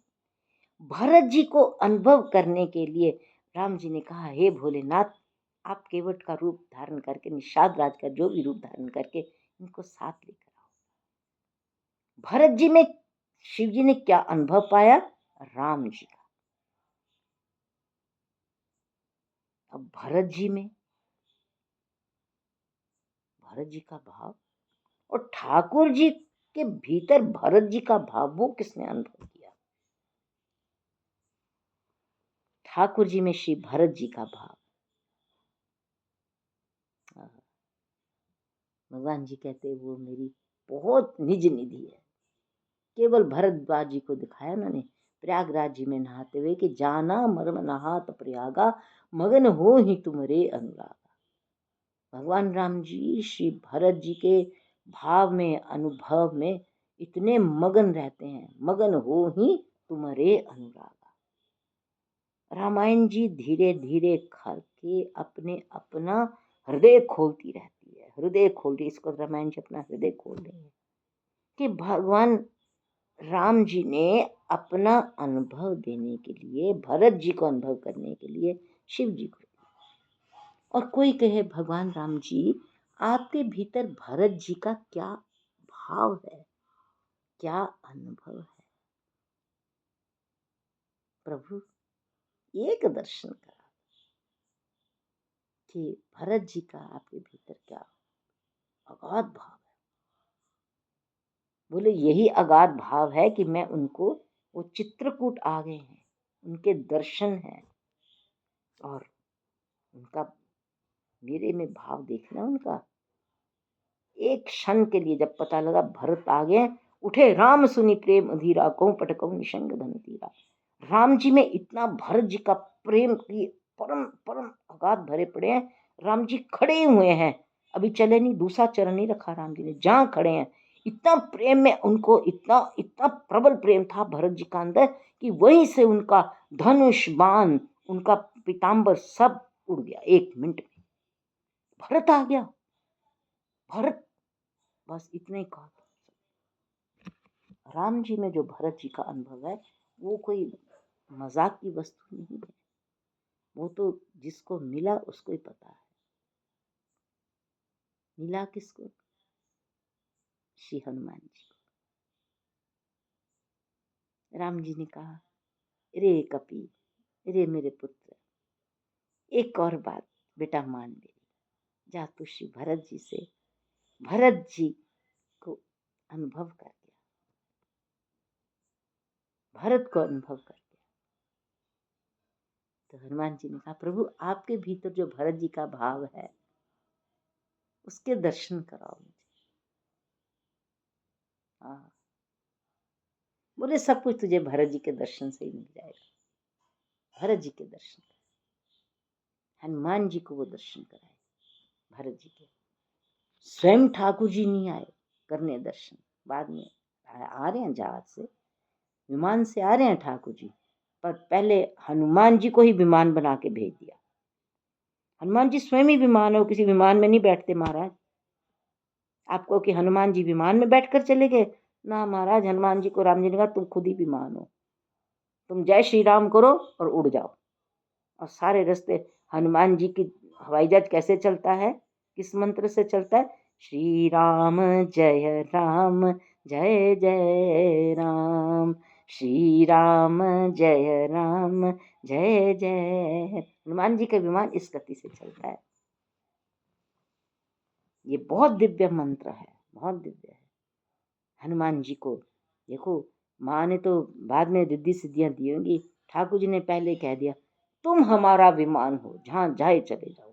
भरत जी को अनुभव करने के लिए राम जी ने कहा हे भोलेनाथ, आप केवट का रूप धारण करके, निषाद राज का जो भी रूप धारण करके इनको साथ लेकर आओ। भरत जी में शिव जी ने क्या अनुभव पाया? राम जी का। अब भरत जी में भरत जी का भाव, और ठाकुर जी के भीतर भरत जी का भाव, वो किसने अनुभव किया? ठाकुर जी में श्री भरत जी का भाव। भगवान जी कहते वो मेरी बहुत निज निधि है। केवल भरद्वाज जी को दिखाया उन्होंने प्रयागराज जी में नहाते हुए कि जाना मर्म नहात प्रयागा, मगन हो ही तुम्हारे अनुरागा। भगवान राम जी श्री भरत जी के भाव में, अनुभव में इतने मगन रहते हैं, मगन हो ही तुम्हारे अनुरागा। रामायण जी धीरे धीरे करके अपने अपना हृदय खोलती रहती है, हृदय खोल रही, इसको रामायण जी अपना हृदय खोल रही है कि भगवान राम जी ने अपना अनुभव देने के लिए, भरत जी को अनुभव करने के लिए शिव जी को। और कोई कहे भगवान राम जी आपके भीतर भरत जी का क्या भाव है, क्या अनुभव है? प्रभु एक दर्शन करा कि भरत जी का आपके भीतर क्या अगाध भाव है। बोले यही अगाध भाव है कि मैं उनको, वो चित्रकूट आ गए हैं, उनके दर्शन हैं, और उनका मेरे में भाव देखना उनका। एक क्षण के लिए जब पता लगा भरत आ गए, उठे राम सुनी प्रेम अधीरा, कहूं पटकऊं निशंग धन तीरा। राम जी में इतना भरत जी का प्रेम की परम परम अगाध भरे पड़े हैं। राम जी खड़े हुए हैं, अभी चले नहीं, दूसरा चरण नहीं रखा राम जी ने, जहां खड़े हैं इतना प्रेम में उनको, इतना इतना प्रबल प्रेम था भरत जी का अंदर कि वहीं से उनका धनुष बाण, उनका पीताम्बर सब उड़ गया एक मिनट में। भरत आ गया, भरत, बस इतने ही कहा। राम जी में जो भरत जी का अनुभव है वो कोई मजाक की वस्तु नहीं है, वो तो जिसको मिला उसको ही पता है। मिला किसको? श्री हनुमान जी को। राम जी ने कहा रे कपी, रे मेरे पुत्र, एक और बात बेटा मान ले। जा तू श्री भरत जी से भरत जी को अनुभव कर गया, भरत को अनुभव कर गया। तो हनुमान जी ने कहा प्रभु आपके भीतर जो भरत जी का भाव है उसके दर्शन कराओ मुझे। हाँ, बोले सब कुछ तुझे भरत जी के दर्शन से ही मिल जाएगा। भरत जी के दर्शन, हनुमान जी को वो दर्शन कराए भरत जी के। स्वयं ठाकुर जी नहीं आए करने दर्शन, बाद में आ रहे हैं जहाज से, विमान से आ रहे हैं ठाकुर जी, पर पहले हनुमान जी को ही विमान बना के भेज दिया। हनुमान जी स्वयं ही विमान हो, किसी विमान में नहीं बैठते महाराज। आपको कि हनुमान जी विमान में बैठकर चले गए ना महाराज, हनुमान जी को राम जी ने कहा तुम खुद ही विमान हो, तुम जय श्री राम करो और उड़ जाओ। और सारे रास्ते हनुमान जी की हवाई जहाज कैसे चलता है, किस मंत्र से चलता है? श्री राम जय जय राम, श्री राम जय जय। हनुमान जी का विमान इस गति से चलता है। ये बहुत दिव्य मंत्र है, बहुत दिव्य है। हनुमान जी को देखो, माँ ने तो बाद में रिद्धि सिद्धियां दी होंगी, ठाकुर जी ने पहले कह दिया तुम हमारा विमान हो, जहां जाए चले जाओ।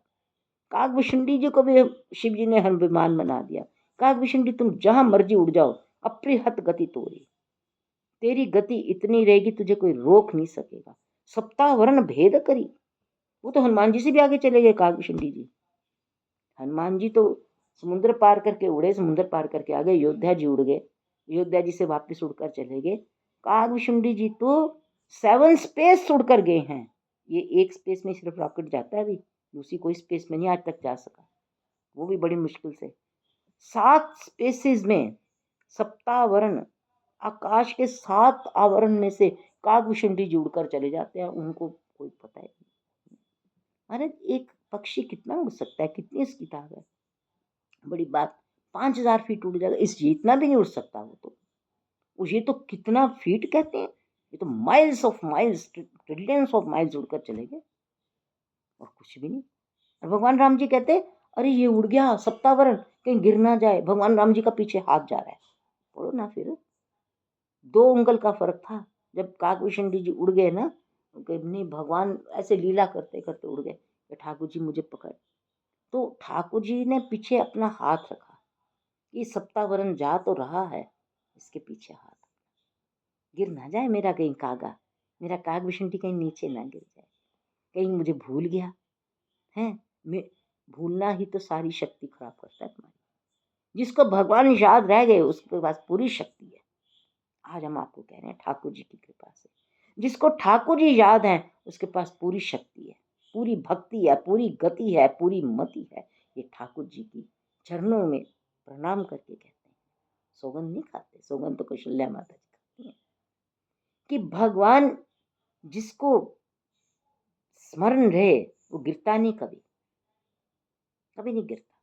काकभूषुंडी जी को भी शिव जी ने हम विमान बना दिया, काकभूषुंडी तुम जहां मर्जी उड़ जाओ, अप्रिहत गति तोरी, तेरी गति इतनी रहेगी तुझे कोई रोक नहीं सकेगा। सप्तावरण भेद करी, वो तो हनुमान जी से भी आगे चले गए काकभूषुंडी जी। हनुमान जी तो समुद्र पार करके उड़े, समुद्र पार करके आ गए, अयोध्या जी उड़ गए, अयोध्या जी से वापस उड़कर चले गए। काकभूषुंडी जी तो 7 स्पेस उड़कर गए हैं। ये एक स्पेस में सिर्फ रॉकेट जाता है, अभी दूसरी कोई स्पेस में नहीं आज तक जा सका, वो भी बड़ी मुश्किल से। 7 स्पेसेस में सप्तावरण, आकाश के 7 आवरण में से काकभूषुंडी जी उड़कर चले जाते हैं, उनको कोई पता ही नहीं। अरे एक पक्षी कितना उड़ सकता है, कितनी इसकी ताकत, बड़ी बात। 5000 फीट उड़ जाएगा, इस इतना भी नहीं उड़ सकता वो तो। ये तो कितना फीट कहते हैं, ये तो miles of miles, trillions of miles उड़कर चले गए और कुछ भी नहीं। और भगवान राम जी कहते अरे ये उड़ गया सप्तावरण, कहीं गिर ना जाए। भगवान राम जी का पीछे हाथ जा रहा है, बोलो ना, फिर 2 उंगल का फर्क था। जब काकभूषुंडी जी उड़ गए ना, नहीं भगवान ऐसे लीला करते करते उड़ गए, ठाकुर जी मुझे पकड़। तो ठाकुर जी ने पीछे अपना हाथ रखा, ये सप्तावरण जा तो रहा है, इसके पीछे हाथ, गिर ना जाए मेरा कहीं कागा, मेरा काकभूषुंडी कहीं नीचे ना गिर जाए, कहीं मुझे भूल गया है। मैं भूलना ही तो सारी शक्ति खराब करता है तुम्हारी। जिसको भगवान याद रह गए उसके पास पूरी शक्ति है। आज हम आपको कह रहे हैं ठाकुर जी की कृपा से, जिसको ठाकुर जी याद है उसके पास पूरी शक्ति है, पूरी भक्ति है, पूरी गति है, पूरी मति है। ये ठाकुर जी की चरणों में प्रणाम करके कहते हैं। सौगंध नहीं खाते, सौगंध तो कौशल्या माता जी खाती हैं कि भगवान जिसको स्मरण रहे वो गिरता नहीं, कभी कभी नहीं गिरता।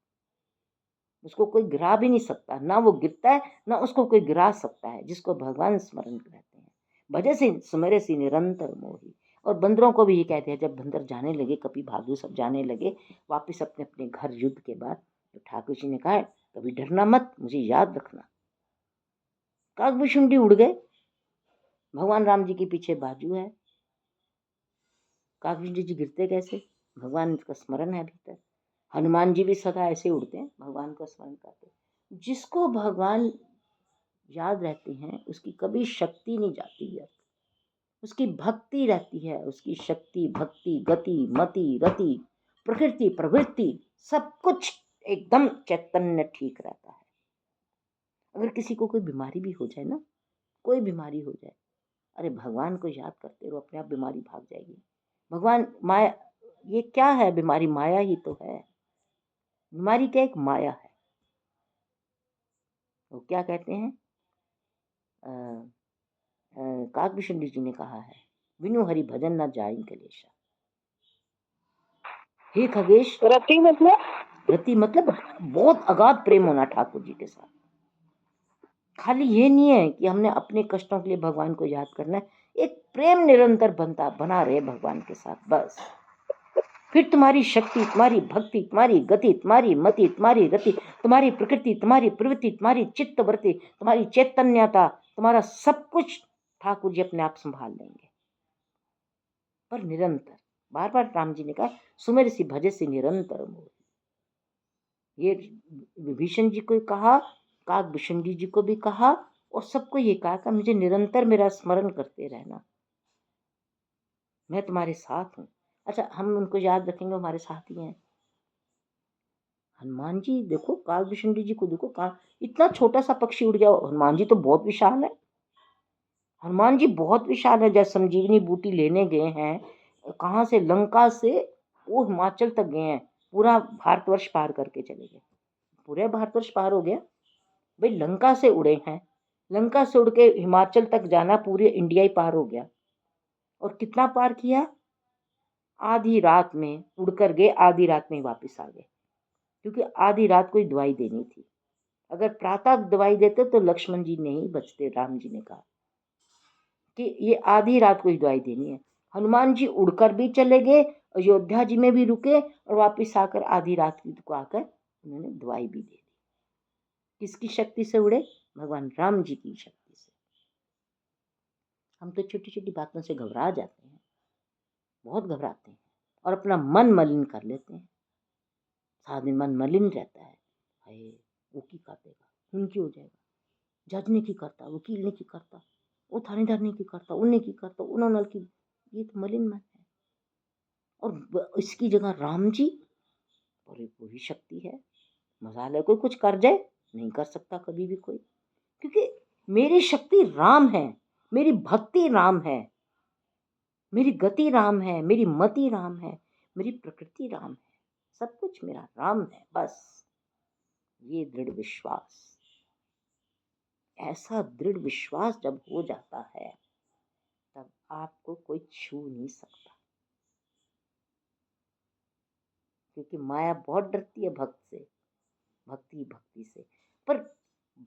उसको कोई गिरा भी नहीं सकता, ना वो गिरता है ना उसको कोई गिरा सकता है, जिसको भगवान स्मरण करते हैं। भजे से सुमेरे से निरंतर मोही। और बंदरों को भी ये कहते हैं, जब बंदर जाने लगे, कभी भालू सब जाने लगे वापस अपने अपने घर युद्ध के बाद, तो ठाकुर जी ने कहा कभी डरना मत, मुझे याद रखना। काकभूषुंडी उड़ गए, भगवान राम जी के पीछे बाजू है, काकभूषुंडी जी गिरते कैसे? भगवान का स्मरण है भीतर। हनुमान जी भी सदा ऐसे उड़ते हैं, भगवान का स्मरण करते। जिसको भगवान याद रहते हैं उसकी कभी शक्ति नहीं जाती है, उसकी भक्ति रहती है, उसकी शक्ति, भक्ति, गति, मति, रति, प्रकृति, प्रवृत्ति, सब कुछ एकदम चैतन्य ठीक रहता है। अगर किसी को कोई बीमारी भी हो जाए ना, कोई बीमारी हो जाए, अरे भगवान को याद करते रहो, अपने आप बीमारी भाग जाएगी। भगवान माया, ये क्या है बीमारी? माया ही तो है। बीमारी क्या? एक माया है। वो क्या कहते हैं, काकभूषुंडी जी ने कहा है, बिनु हरि भजन न जाई कलेशा। हे खगेश, रति मतलब? रति मतलब बहुत अगाध प्रेम होना ठाकुर जी के साथ। खाली ये नहीं है कि हमने अपने कष्टों के लिए भगवान को याद करना है, एक प्रेम निरंतर बना रहे भगवान के साथ, बस। फिर तुम्हारी शक्ति, तुम्हारी भक्ति, तुम्हारी गति, तुम्हारी मति, तुम्हारी रति, तुम्हारी प्रकृति, तुम्हारी प्रवृत्ति, तुम्हारी चित्त वृत्ति, तुम्हारी चैतन्यता, तुम्हारा सब कुछ ठाकुर जी अपने आप संभाल लेंगे। पर निरंतर, बार बार राम जी ने कहा, सुमेर सी भजे सी निरंतर मोहि। ये विभीषण जी को कहा, काकभूषण जी को भी कहा, और सबको ये कहा कि मुझे निरंतर मेरा स्मरण करते रहना, मैं तुम्हारे साथ हूँ। अच्छा, हम उनको याद रखेंगे, हमारे साथ ही हैं। हनुमान जी देखो, काकभूषण जी को देखो, कहा इतना छोटा सा पक्षी उड़ गया, हनुमान जी तो बहुत विशाल है। हनुमान जी बहुत विशाल है। जब संजीवनी बूटी लेने गए हैं, कहाँ से, लंका से वो हिमाचल तक गए हैं, पूरा भारतवर्ष पार करके चले गए। पूरे भारतवर्ष पार हो गया भाई, लंका से उड़े हैं, लंका से उड़ के हिमाचल तक जाना, पूरे इंडिया ही पार हो गया। और कितना पार किया, आधी रात में उड़कर गए, आधी रात में वापस आ गए, क्योंकि आधी रात को ही दवाई देनी थी। अगर प्रातः दवाई देते तो लक्ष्मण जी नहीं बचते। राम जी ने कहा कि ये आधी रात को ही दवाई देनी है। हनुमान जी उड़कर भी चले गए, अयोध्या जी में भी रुके, और वापस आकर आधी रात को आकर उन्होंने दवाई भी दे दी। किसकी शक्ति से उड़े, भगवान राम जी की शक्ति से। हम तो छोटी छोटी बातों से घबरा जाते हैं, बहुत घबराते हैं, और अपना मन मलिन कर लेते हैं। सारा दिन मन मलिन रहता है, हाय वो की कर देगा, उनकी हो जाएगा, जज ने की करता, वकील ने की करता, वो थानेदार ने की करता, उन्हें की करता, उन्होंने की। ये तो मलिन मन है। और इसकी जगह राम जी, और एक वही शक्ति है। मजाल है, कोई कुछ कर जाए, नहीं कर सकता कभी भी कोई, क्योंकि मेरी शक्ति राम है, मेरी भक्ति राम है, मेरी गति राम है, मेरी मति राम है, मेरी प्रकृति राम है, सब कुछ मेरा राम है। बस ये दृढ़ विश्वास, ऐसा दृढ़ विश्वास जब हो जाता है, तब आपको कोई छू नहीं सकता। क्योंकि माया बहुत डरती है भक्त से, भक्ति से। पर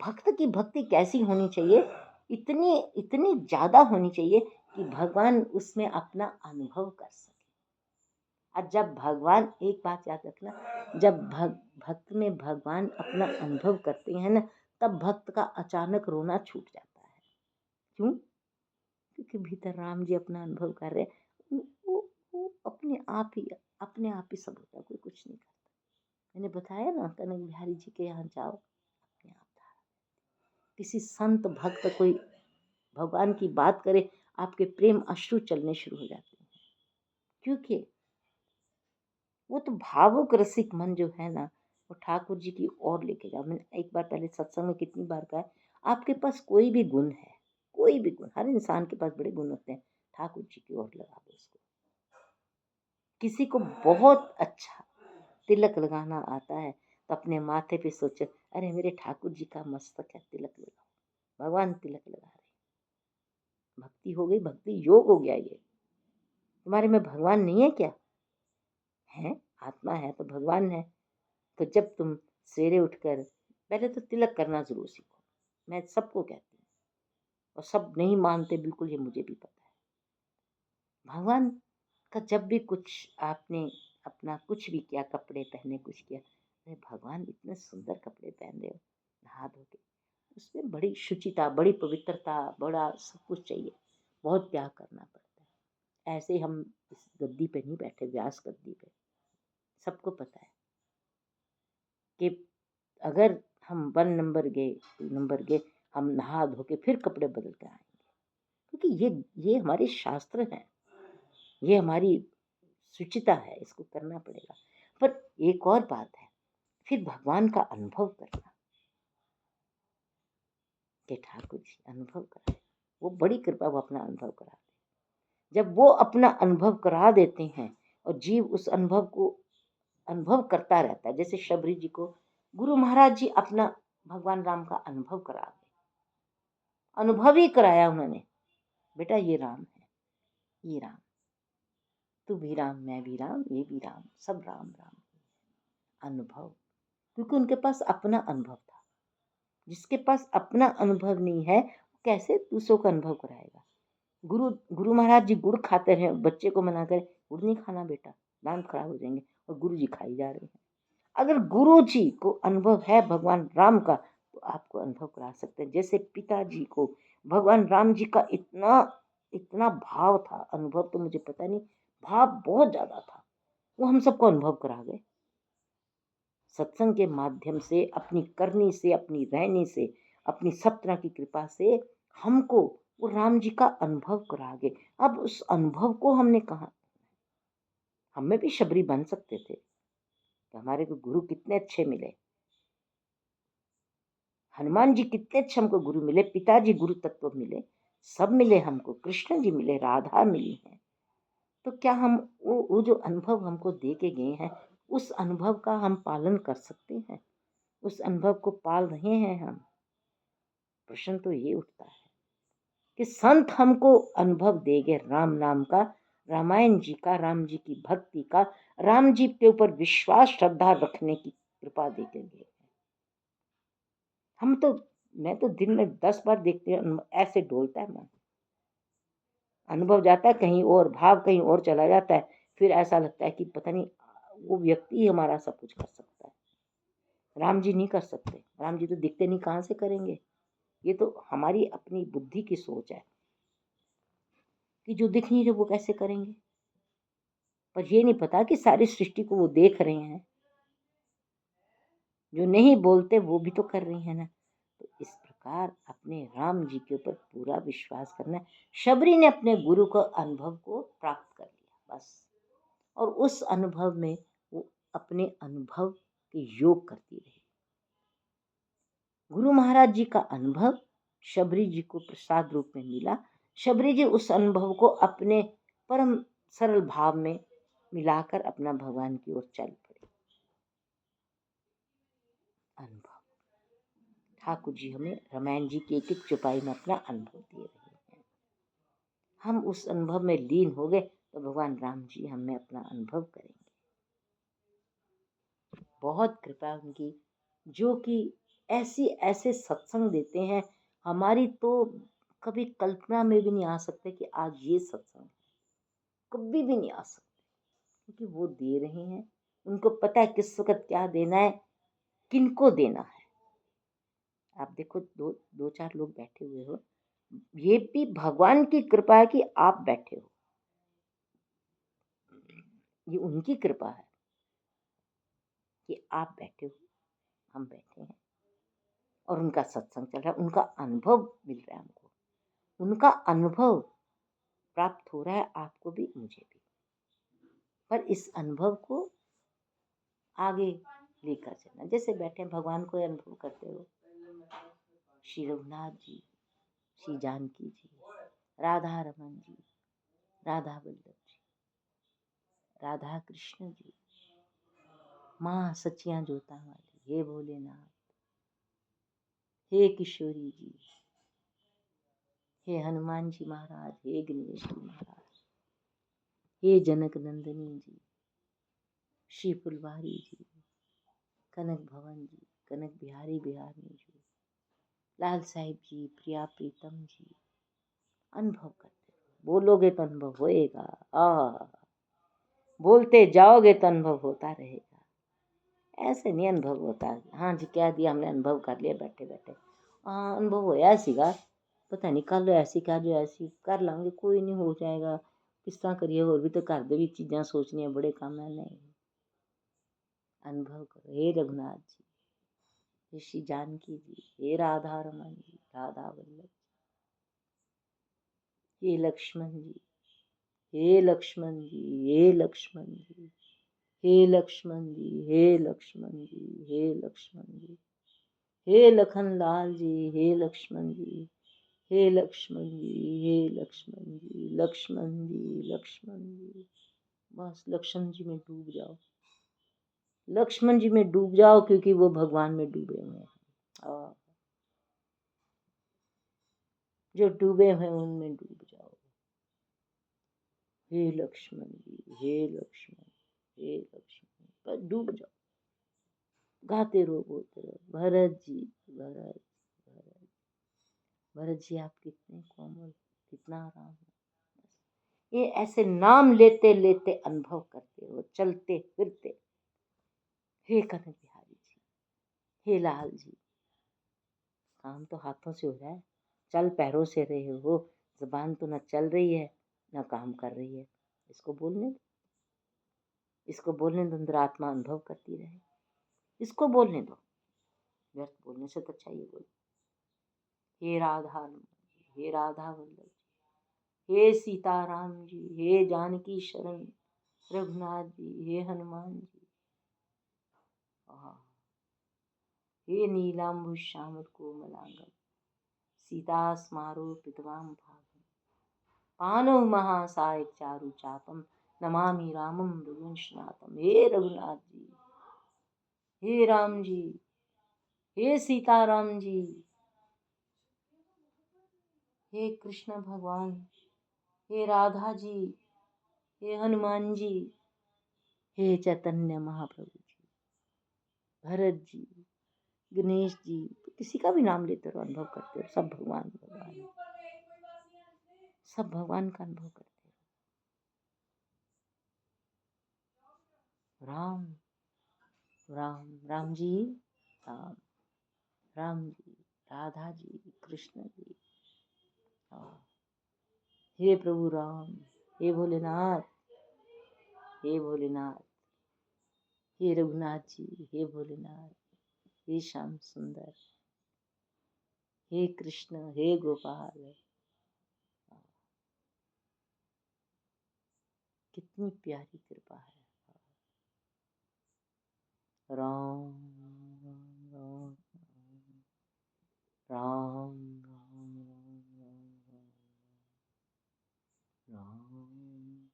भक्त की भक्ति कैसी होनी चाहिए, इतनी इतनी ज्यादा होनी चाहिए कि भगवान उसमें अपना अनुभव कर सके। और जब भगवान, एक बात याद रखना, जब भक्त में भगवान अपना अनुभव करते हैं ना, तब भक्त का अचानक रोना छूट जाता है। क्यों? क्योंकि भीतर राम जी अपना अनुभव कर रहे हैं। वो अपने आप ही सब होता है, कोई कुछ नहीं करता। मैंने बताया ना, कनक बिहारी जी के यहाँ जाओ, अपने आप धारा। किसी संत भक्त कोई भगवान की बात करे, आपके प्रेम अश्रु चलने शुरू हो जाते हैं, क्योंकि वो तो भावुक रसिक मन जो है ना, वो ठाकुर जी की ओर लेके जाओ। मैंने एक बार पहले सत्संग में कितनी बार कहा, आपके पास कोई भी गुण है, कोई भी गुण, हर इंसान के पास बड़े गुण होते हैं, ठाकुर जी की ओर लगा दो उसको। किसी को बहुत अच्छा तिलक लगाना आता है, तो अपने माथे पे सोचे, अरे मेरे ठाकुर जी का मस्तक है, तिलक लगाओ, भगवान तिलक लगा रहे। भक्ति हो गई, भक्ति योग हो गया। ये तुम्हारे में भगवान नहीं है क्या? है, आत्मा है तो भगवान है। तो जब तुम सवेरे उठकर पहले तो तिलक करना जरूर सीखो। मैं सबको कहती हूँ, और सब नहीं मानते बिल्कुल, ये मुझे भी पता है। भगवान का जब भी कुछ आपने अपना कुछ भी किया, कपड़े पहने, कुछ किया, अरे भगवान इतने सुंदर कपड़े पहन रहे हो, नहा धो के, उसमें बड़ी शुचिता, बड़ी पवित्रता, बड़ा सब कुछ चाहिए, बहुत त्याग करना पड़ता है। ऐसे हम इस गद्दी पे नहीं बैठे, व्यास गद्दी पे। सबको पता है कि अगर हम 1 नंबर गए, 2 नंबर गए, हम नहा धो के फिर कपड़े बदल के आएंगे, क्योंकि ये हमारे शास्त्र हैं, ये हमारी शुचिता है, इसको करना पड़ेगा। पर एक और बात है, फिर भगवान का अनुभव करना, कि ठाकुर जी अनुभव कराए, वो बड़ी कृपा, वो अपना अनुभव करा दे। जब वो अपना अनुभव करा देते हैं और जीव उस अनुभव को अनुभव करता रहता है, जैसे शबरी जी को गुरु महाराज जी अपना भगवान राम का अनुभव करा दे, अनुभव ही कराया उन्होंने, बेटा ये राम है, ये राम, तू भी राम, मैं भी राम, ये भी राम, सब राम राम। अनुभव, क्योंकि उनके पास अपना अनुभव था। जिसके पास अपना अनुभव नहीं है, कैसे दूसरों का अनुभव कराएगा? गुरु गुरु महाराज जी गुड़ खाते हैं, बच्चे को मना करें गुड़ नहीं खाना बेटा, दांत खराब हो जाएंगे, और गुरु जी खाई जा रहे हैं। अगर गुरु जी को अनुभव है भगवान राम का तो आपको अनुभव करा सकते हैं। जैसे पिताजी को भगवान राम जी का इतना इतना भाव था, अनुभव तो मुझे पता नहीं, भाव बहुत ज्यादा था, वो हम सबको अनुभव करा गए सत्संग के माध्यम से, अपनी करनी से, अपनी रहनी से, अपनी सब तरह की कृपा से हमको वो राम जी का अनुभव करा गए। अब उस अनुभव को हमने कहा, हमें भी शबरी बन सकते थे कि हमारे को गुरु कितने अच्छे मिले, हनुमान जी कितने अच्छे हमको गुरु मिले, पिताजी गुरु तत्व मिले, सब मिले हमको, कृष्ण जी मिले, राधा मिली है। तो क्या हम वो जो अनुभव हमको दे के गए हैं उस अनुभव का हम पालन कर सकते हैं? उस अनुभव को पाल रहे हैं हम? प्रश्न तो ये उठता है कि संत हमको अनुभव देंगे राम नाम का, रामायण जी का, राम जी की भक्ति का, राम जी के ऊपर विश्वास श्रद्धा रखने की कृपा देंगे। हम तो, मैं तो दिन में 10 बार देखती हूँ, ऐसे डोलता है मन, अनुभव जाता है कहीं और, भाव कहीं और चला जाता है, फिर ऐसा लगता है कि पता नहीं वो व्यक्ति ही हमारा सब कुछ कर सकता है, राम जी नहीं कर सकते, राम जी तो दिखते नहीं, कहाँ से करेंगे? ये तो हमारी अपनी बुद्धि की सोच है कि जो दिख नहीं रहे वो कैसे करेंगे, पर ये नहीं पता कि सारी सृष्टि को वो देख रहे हैं, जो नहीं बोलते वो भी तो कर रही है ना। तो इस प्रकार अपने राम जी के ऊपर पूरा विश्वास करना है। शबरी ने अपने गुरु को अनुभव को प्राप्त कर लिया बस, और उस अनुभव में वो अपने अनुभव के योग करती रही। गुरु महाराज जी का अनुभव शबरी जी को प्रसाद रूप में मिला। शबरी जी उस अनुभव को अपने परम सरल भाव में मिलाकर अपना भगवान की ओर चल पड़े। अनुभव ठाकुर जी हमें रामायण जी की एक एक चौपाई में अपना अनुभव दे रहे हैं। हम उस अनुभव में लीन हो गए तो भगवान राम जी हमें अपना अनुभव करेंगे। बहुत कृपा उनकी, जो कि ऐसी ऐसे सत्संग देते हैं, हमारी तो कभी कल्पना में भी नहीं आ सकते कि आज ये सत्संग, कभी भी नहीं आ सकते, क्योंकि वो दे रहे हैं, उनको पता है किस वक्त क्या देना है, किनको देना है। आप देखो, दो दो चार लोग बैठे हुए हो, ये भी भगवान की कृपा है कि आप बैठे हो, ये उनकी कृपा है कि आप बैठे हो, हम बैठे हैं और उनका सत्संग चल रहा है, उनका अनुभव मिल रहा है हमको, उनका अनुभव प्राप्त हो रहा है, आपको भी मुझे भी। पर इस अनुभव को आगे लेकर चलना, जैसे बैठे भगवान को अनुभव करते हो, श्री रघुनाथ जी, श्री जानकी जी, राधा रमन जी, राधा वल्लभ जी, राधा कृष्ण जी, माँ सचियां जोता वाली, हे भोलेनाथ, हे किशोरी जी, हे हनुमान जी महाराज, हे गणेश जी महाराज, हे जनक नंदनी जी, श्री फुलवारी जी, कनक भवन जी, कनक बिहारी बिहारी जी, लाल साहिब जी, प्रिया प्रीतम जी, अनुभव करते बोलोगे तो अनुभव होएगा, बोलते जाओगे तो अनुभव होता रहेगा। ऐसे नहीं अनुभव होता, हाँ जी कह दिया हमने, अनुभव कर लिया बैठे बैठे, हाँ अनुभव होया सीगा, पता नहीं कल ऐसी क्या जो ऐसी कर लांगे, कोई नहीं हो जाएगा, किस तरह करिए, और भी तो घर दे भी चीज़ां सोचनियां बड़े काम है, नहीं अनुभव करो। हे रघुनाथ जी, हे श्री जानकी जी, हे राधा रमन जी, राधा वल्लभ, हे लक्ष्मण जी, हे लक्ष्मण जी, हे लक्ष्मण जी, हे लक्ष्मण जी, हे लक्ष्मण जी, हे लक्ष्मण जी, हे लखन लाल जी, हे लक्ष्मण जी, हे लक्ष्मण जी, हे लक्ष्मण जी, लक्ष्मण जी, लक्ष्मण जी, बस लक्ष्मण जी में डूब जाओ, लक्ष्मण जी में डूब जाओ, क्योंकि वो भगवान में डूबे हुए हैं, जो डूबे हुए उनमें डूब जाओ। हे लक्ष्मण जी, हे लक्ष्मण, हे लक्ष्मण, पर डूब जाओ, गाते रहो, बोलते रहो, भरत जी, भरत, भरत, भरत जी आप कितने कोमल, कितना आराम है, ये ऐसे नाम लेते लेते अनुभव करते रहो, चलते फिरते। हे कनक बिहारी जी, हे लाल जी, काम तो हाथों से हो रहा है, चल पैरों से रहे हो, जुबान तो न चल रही है न काम कर रही है। इसको बोलने दो, इसको बोलने दो, अंदर आत्मा अनुभव करती रहे। इसको बोलने दो, व्यर्थ बोलने से तो अच्छा ये बोलो, हे राधा, हे राधा वल्लभ, हे सीताराम जी, हे जानकी शरण रघुनाथ जी, हे हनुमान जी, हे नीलांबु श्याम कोमलांगम सीता स्मारोपितवाम भागम पानौ महासायक चारु चापम नमामि रामम रघुवंशनाथम। हे रघुनाथ जी, हे राम जी, हे सीताराम जी, हे कृष्ण भगवान, हे राधा जी, हे हनुमान जी, हे चैतन्य महाप्रभु जी, भरत जी, गणेश जी, किसी का भी नाम लेते रहो, अनुभव करते रहो। सब भगवान भगवान, सब भगवान का अनुभव करते रहो। राम राम, राम जी, राम राम जी, राधा जी, कृष्ण जी, हे प्रभु राम, हे भोलेनाथ, हे भोलेनाथ, हे रघुनाथ जी, हे भोलेनाथ, हे श्याम सुंदर, हे कृष्ण, हे गोपाल। कितनी प्यारी कृपा है। राम राम राम राम राम राम,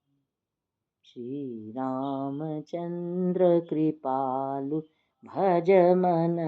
श्री रामचंद्र कृपालु भज मन